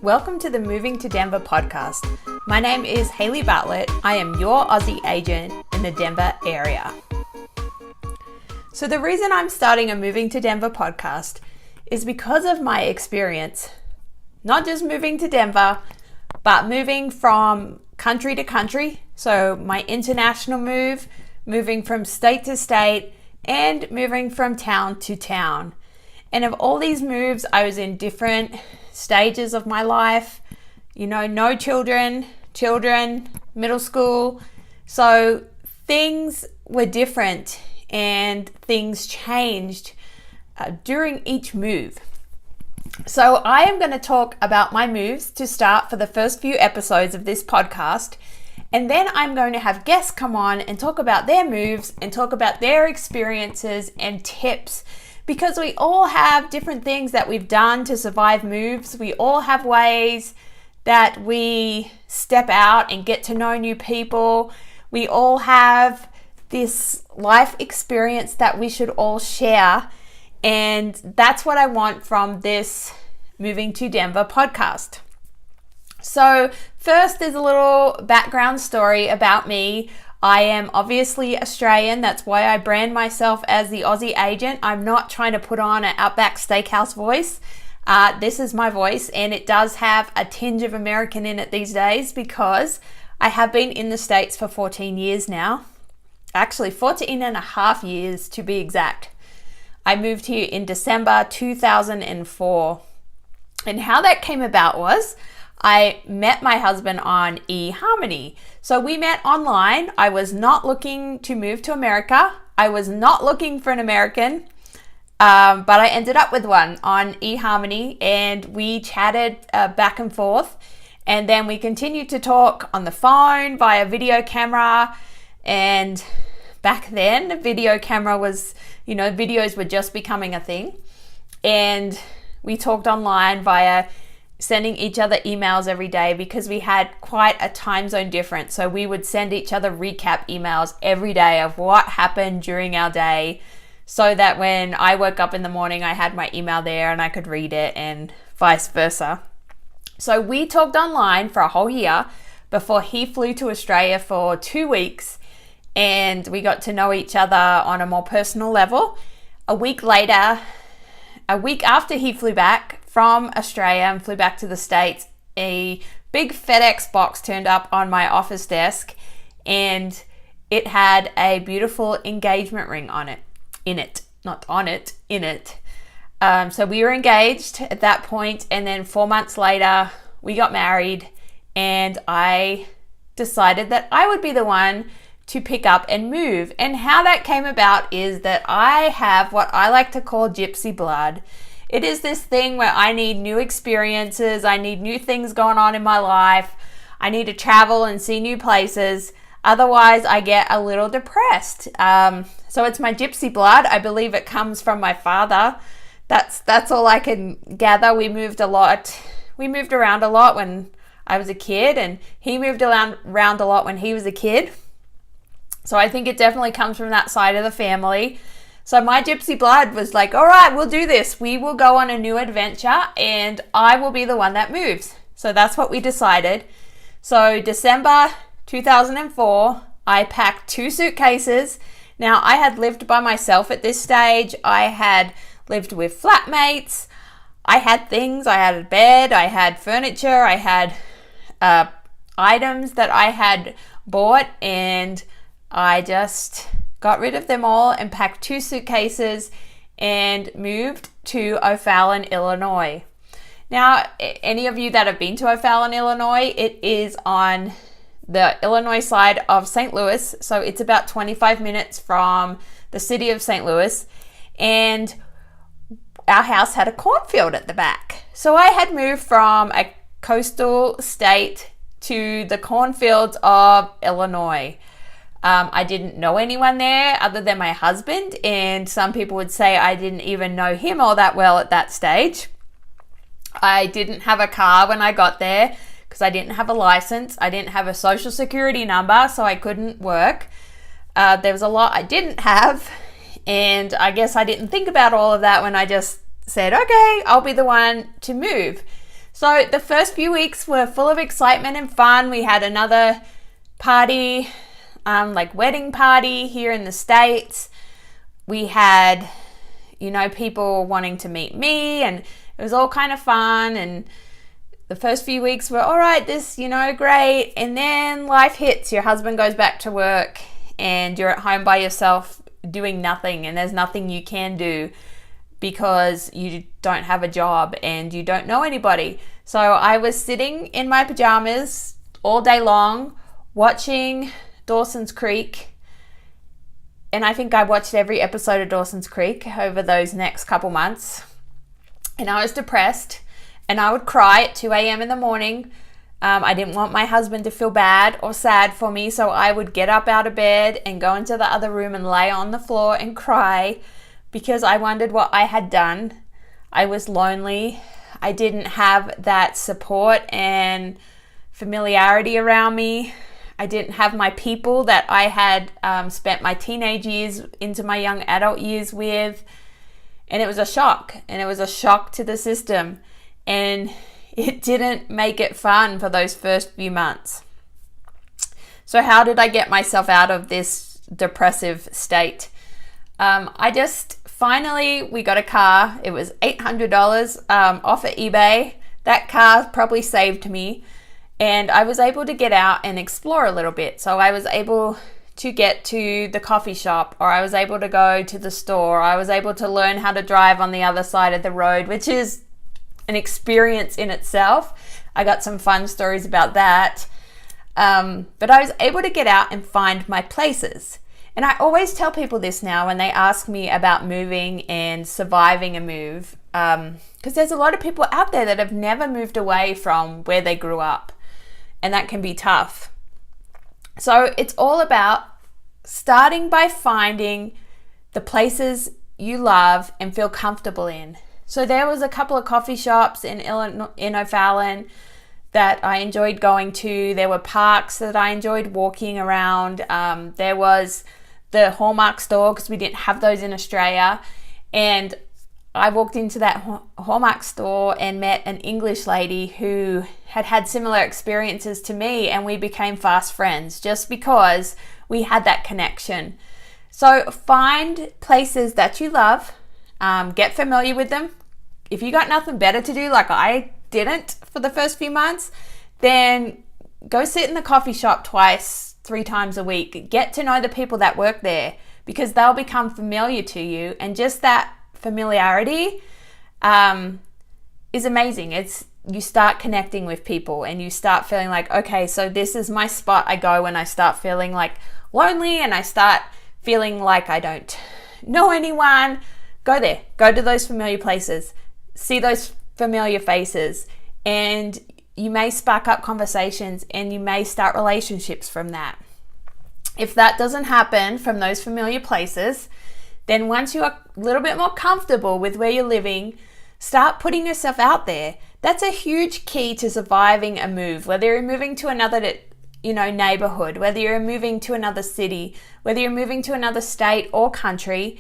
Welcome to the Moving to Denver podcast. My name is Hayley Bartlett. I am your Aussie agent in the Denver area. So the reason I'm starting a Moving to Denver podcast is because of my experience, not just moving to Denver, but moving from country to country. So my international move, moving from state to state, and moving from town to town. And of all these moves, I was in different stages of my life, no children, middle school. So things were different and things changed during each move. So I am going to talk about my moves to start for the first few episodes of this podcast. And then I'm going to have guests come on and talk about their moves and talk about their experiences and tips. Because we all have different things that we've done to survive moves. We all have ways that we step out and get to know new people. We all have this life experience that we should all share. And that's what I want from this Moving to Denver podcast. So first, there's a little background story about me. I am obviously Australian. That's why I brand myself as the Aussie agent. I'm not trying to put on an Outback Steakhouse voice. This is my voice, and it does have a tinge of American in it these days because I have been in the States for 14 years now. Actually, 14 and a half years to be exact. I moved here in December 2004. And how that came about was I met my husband on eHarmony. So we met online. I was not looking to move to America. I was not looking for an American, but I ended up with one on eHarmony, and we chatted back and forth. And then we continued to talk on the phone via video camera. And back then, the video camera was, videos were just becoming a thing. And we talked online via sending each other emails every day because we had quite a time zone difference. So we would send each other recap emails every day of what happened during our day so that when I woke up in the morning, I had my email there and I could read it and vice versa. So we talked online for a whole year before he flew to Australia for 2 weeks, and we got to know each other on a more personal level. A week after he flew back from Australia and flew back to the States, a big FedEx box turned up on my office desk, and it had a beautiful engagement ring on it, in it. So we were engaged at that point, and then 4 months later, we got married, and I decided that I would be the one to pick up and move. And how that came about is that I have what I like to call gypsy blood. It is this thing where I need new experiences. I need new things going on in my life. I need to travel and see new places. Otherwise, I get a little depressed. So it's my gypsy blood. I believe it comes from my father. That's all I can gather. We moved a lot. We moved around a lot when I was a kid, and he moved around a lot when he was a kid. So I think it definitely comes from that side of the family. So my gypsy blood was like, all right, we'll do this. We will go on a new adventure, and I will be the one that moves. So that's what we decided. So December 2004, I packed 2 suitcases. Now, I had lived by myself at this stage. I had lived with flatmates. I had things. I had a bed. I had furniture. I had items that I had bought, and I just got rid of them all and packed 2 suitcases and moved to O'Fallon, Illinois. Now, any of you that have been to O'Fallon, Illinois, it is on the Illinois side of St. Louis. So it's about 25 minutes from the city of St. Louis. And our house had a cornfield at the back. So I had moved from a coastal state to the cornfields of Illinois. I didn't know anyone there other than my husband, and some people would say I didn't even know him all that well at that stage. I didn't have a car when I got there because I didn't have a license. I didn't have a social security number, so I couldn't work. There was a lot I didn't have, and I guess I didn't think about all of that when I just said, okay, I'll be the one to move. So the first few weeks were full of excitement and fun. We had another party, wedding party here in the States. We had, people wanting to meet me, and it was all kind of fun. And the first few weeks were all right, great. And then life hits. Your husband goes back to work and you're at home by yourself doing nothing, and there's nothing you can do because you don't have a job and you don't know anybody. So I was sitting in my pajamas all day long watching Dawson's Creek. And I think I watched every episode of Dawson's Creek over those next couple months. And I was depressed, and I would cry at 2 a.m. in the morning. I didn't want my husband to feel bad or sad for me, so I would get up out of bed and go into the other room and lay on the floor and cry because I wondered what I had done. I was lonely. I didn't have that support and familiarity around me. I didn't have my people that I had spent my teenage years into my young adult years with. And it was a shock. And it was a shock to the system. And it didn't make it fun for those first few months. So how did I get myself out of this depressive state? We got a car. It was $800 off at eBay. That car probably saved me. And I was able to get out and explore a little bit. So I was able to get to the coffee shop, or I was able to go to the store. I was able to learn how to drive on the other side of the road, which is an experience in itself. I got some fun stories about that. But I was able to get out and find my places. And I always tell people this now when they ask me about moving and surviving a move, because there's a lot of people out there that have never moved away from where they grew up, and that can be tough. So it's all about starting by finding the places you love and feel comfortable in. So there was a couple of coffee shops in O'Fallon that I enjoyed going to. There were parks that I enjoyed walking around. There was the Hallmark store, because we didn't have those in Australia. And I walked into that Hallmark store and met an English lady who had similar experiences to me, and we became fast friends just because we had that connection. So find places that you love, get familiar with them. If you got nothing better to do, like I didn't for the first few months, then go sit in the coffee shop 3 times a week. Get to know the people that work there, because they'll become familiar to you, and just that familiarity is amazing. You start connecting with people, and you start feeling like, okay, so this is my spot I go when I start feeling like lonely and I start feeling like I don't know anyone. Go there. Go to those familiar places. See those familiar faces, and you may spark up conversations, and you may start relationships from that. If that doesn't happen from those familiar places, then once you are a little bit more comfortable with where you're living, start putting yourself out there. That's a huge key to surviving a move, whether you're moving to another neighborhood, whether you're moving to another city, whether you're moving to another state or country.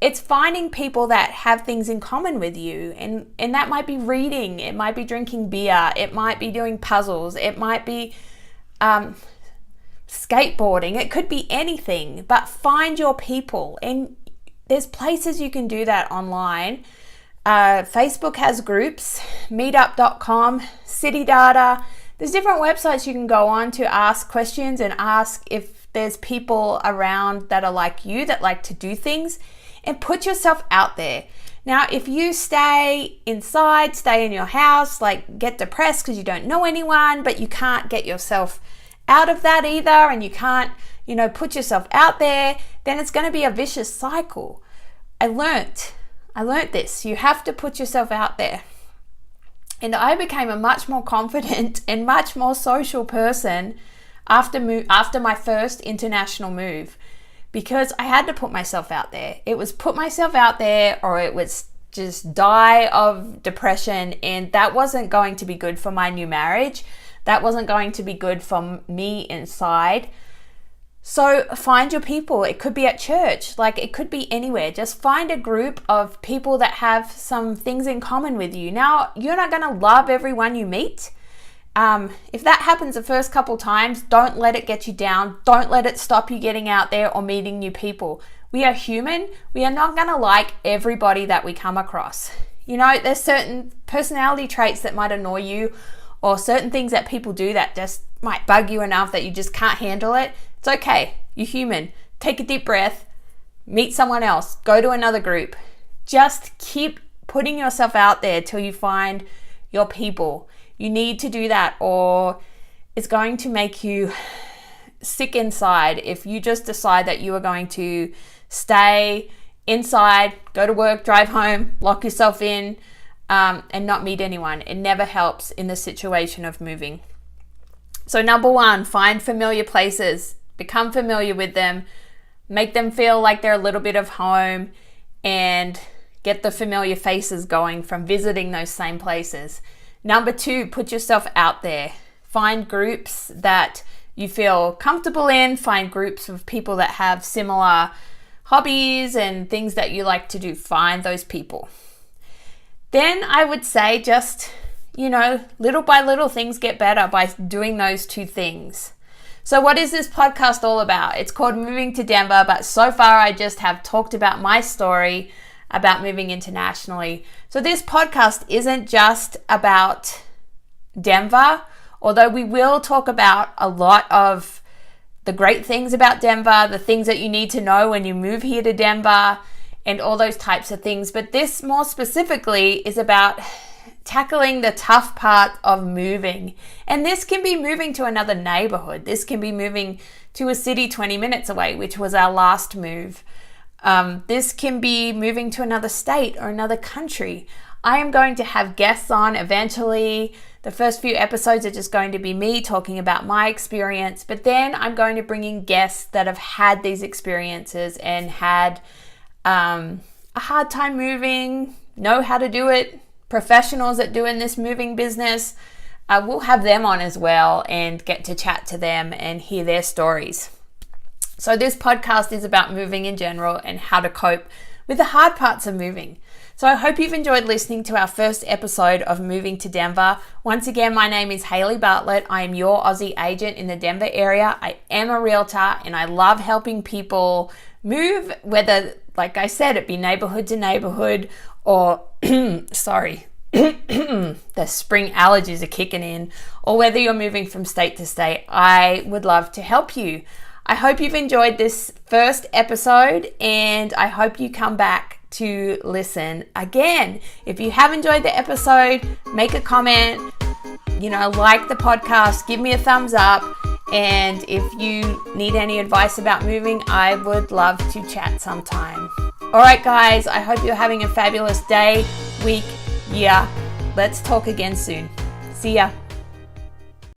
It's finding people that have things in common with you. And that might be reading, it might be drinking beer, it might be doing puzzles, it might be skateboarding, it could be anything. But find your people, and there's places you can do that online. Facebook has groups, meetup.com, City Data. There's different websites you can go on to ask questions and ask if there's people around that are like you, that like to do things, and put yourself out there. Now, if you stay inside, stay in your house, get depressed because you don't know anyone, but you can't get yourself out of that either, and you can't, put yourself out there, then it's going to be a vicious cycle. I learnt this. You have to put yourself out there. And I became a much more confident and much more social person after my first international move, because I had to put myself out there. It was put myself out there, or it was just die of depression, and that wasn't going to be good for my new marriage. That wasn't going to be good for me inside. So find your people. It could be at church, like it could be anywhere. Just find a group of people that have some things in common with you. Now, you're not going to love everyone you meet. If that happens the first couple times, don't let it get you down. Don't let it stop you getting out there or meeting new people. We are human. We are not going to like everybody that we come across. You know, there's certain personality traits that might annoy you, or certain things that people do that just might bug you enough that you just can't handle it. It's okay. You're human. Take a deep breath. Meet someone else. Go to another group. Just keep putting yourself out there till you find your people. You need to do that, or it's going to make you sick inside if you just decide that you are going to stay inside, go to work, drive home, lock yourself in, and not meet anyone. It never helps in the situation of moving. So number one, find familiar places. Become familiar with them. Make them feel like they're a little bit of home, and get the familiar faces going from visiting those same places. Number two, put yourself out there. Find groups that you feel comfortable in. Find groups of people that have similar hobbies and things that you like to do. Find those people. Then I would say just, little by little things get better by doing those two things. So what is this podcast all about? It's called Moving to Denver, but so far I just have talked about my story about moving internationally. So this podcast isn't just about Denver, although we will talk about a lot of the great things about Denver, the things that you need to know when you move here to Denver, and all those types of things. But this more specifically is about tackling the tough part of moving. And this can be moving to another neighborhood. This can be moving to a city 20 minutes away, which was our last move. This can be moving to another state or another country. I am going to have guests on eventually. The first few episodes are just going to be me talking about my experience, but then I'm going to bring in guests that have had these experiences and had a hard time moving, know how to do it, professionals that do in this moving business. We'll have them on as well and get to chat to them and hear their stories. So this podcast is about moving in general and how to cope with the hard parts of moving. So I hope you've enjoyed listening to our first episode of Moving to Denver. Once again, my name is Hayley Bartlett. I am your Aussie agent in the Denver area. I am a realtor and I love helping people move, whether, like I said, it be neighborhood to neighborhood or, sorry, the spring allergies are kicking in, or whether you're moving from state to state. I would love to help you. I hope you've enjoyed this first episode, and I hope you come back to listen again. If you have enjoyed the episode, make a comment, like the podcast, give me a thumbs up. And if you need any advice about moving, I would love to chat sometime. All right, guys, I hope you're having a fabulous day, week, year. Let's talk again soon. See ya.